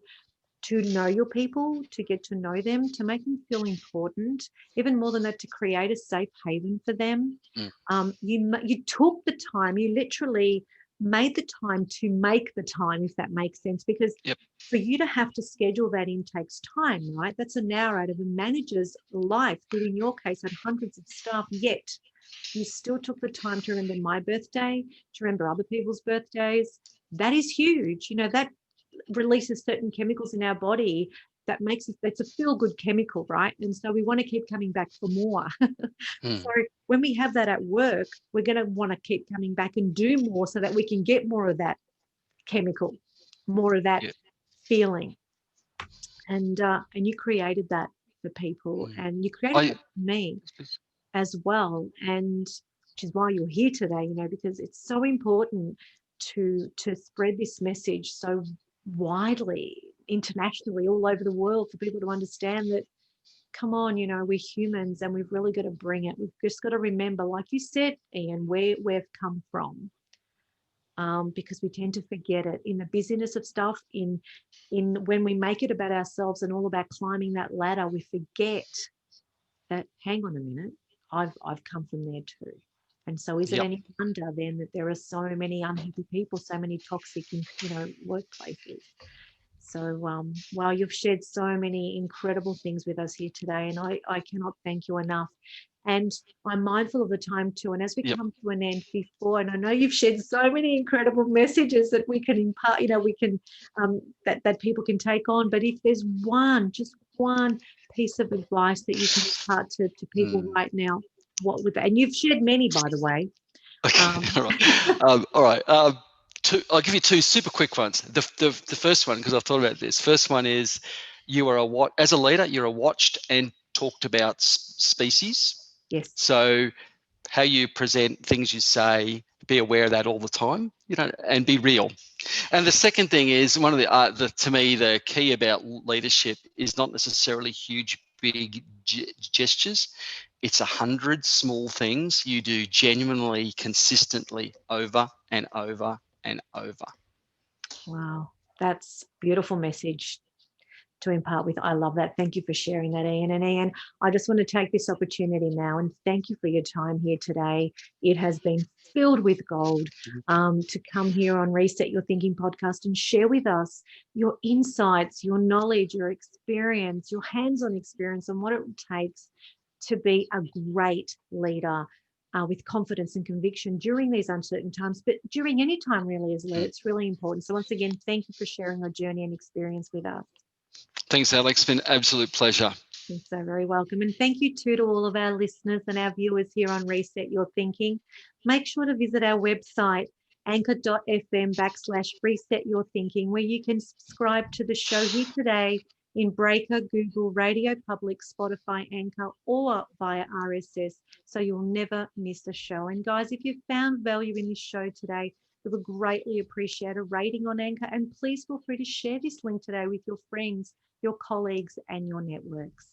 know your people, to get to know them, to make them feel important, even more than that, to create a safe haven for them. You took the time, you literally made the time to make the time, if that makes sense, because for you to have to schedule that in takes time, right? That's an hour out of a manager's life, who in your case had hundreds of staff, yet you still took the time to remember my birthday, to remember other people's birthdays. That is huge. You know, that releases certain chemicals in our body that makes us, that's a feel-good chemical, right? And so we want to keep coming back for more. So when we have that at work, we're going to want to keep coming back and do more, so that we can get more of that chemical, more of that feeling. And you created that for people, and you created that for me as well. And which is why you're here today, you know, because it's so important to spread this message so widely, internationally, all over the world, for people to understand that, come on, you know, we're humans, and we've really got to bring it. We've just got to remember, like you said, Ian, where we've come from, because we tend to forget it in the busyness of stuff. In when we make it about ourselves and all about climbing that ladder, we forget that, hang on a minute, I've come from there too. And so is it any wonder then that there are so many unhappy people, so many toxic, you know, workplaces? So, wow, you've shared so many incredible things with us here today, and I cannot thank you enough. And I'm mindful of the time too. And as we come to an end, before, and I know you've shared so many incredible messages that we can impart, you know, we can, that people can take on. But if there's just one piece of advice that you can impart to people right now, what would that? And you've shared many, by the way. Okay, all right. I'll give you two super quick ones. The first one, because I've thought about this. First one is, as a leader, you're a watched and talked about species. Yes. So how you present things you say, be aware of that all the time, you know, and be real. And the second thing is, one of to me, the key about leadership is not necessarily huge, big gestures. It's 100 small things you do genuinely, consistently, over and over and over. Wow, that's a beautiful message to impart with. I love that. Thank you for sharing that, Ian. And Ian, I just want to take this opportunity now and thank you for your time here today. It has been filled with gold, to come here on Reset Your Thinking podcast and share with us your insights, your knowledge, your experience, your hands-on experience, and what it takes to be a great leader with confidence and conviction during these uncertain times, but during any time really as a leader. It's really important. So once again, thank you for sharing your journey and experience with us. Thanks, Alex. It's been an absolute pleasure. You're so very welcome. And thank you too to all of our listeners and our viewers here on Reset Your Thinking. Make sure to visit our website, anchor.fm/reset your thinking, where you can subscribe to the show here today in Breaker, Google, Radio Public, Spotify, Anchor, or via RSS, so you'll never miss a show. And guys, if you've found value in this show today, we would greatly appreciate a rating on Anchor, and please feel free to share this link today with your friends, your colleagues, and your networks.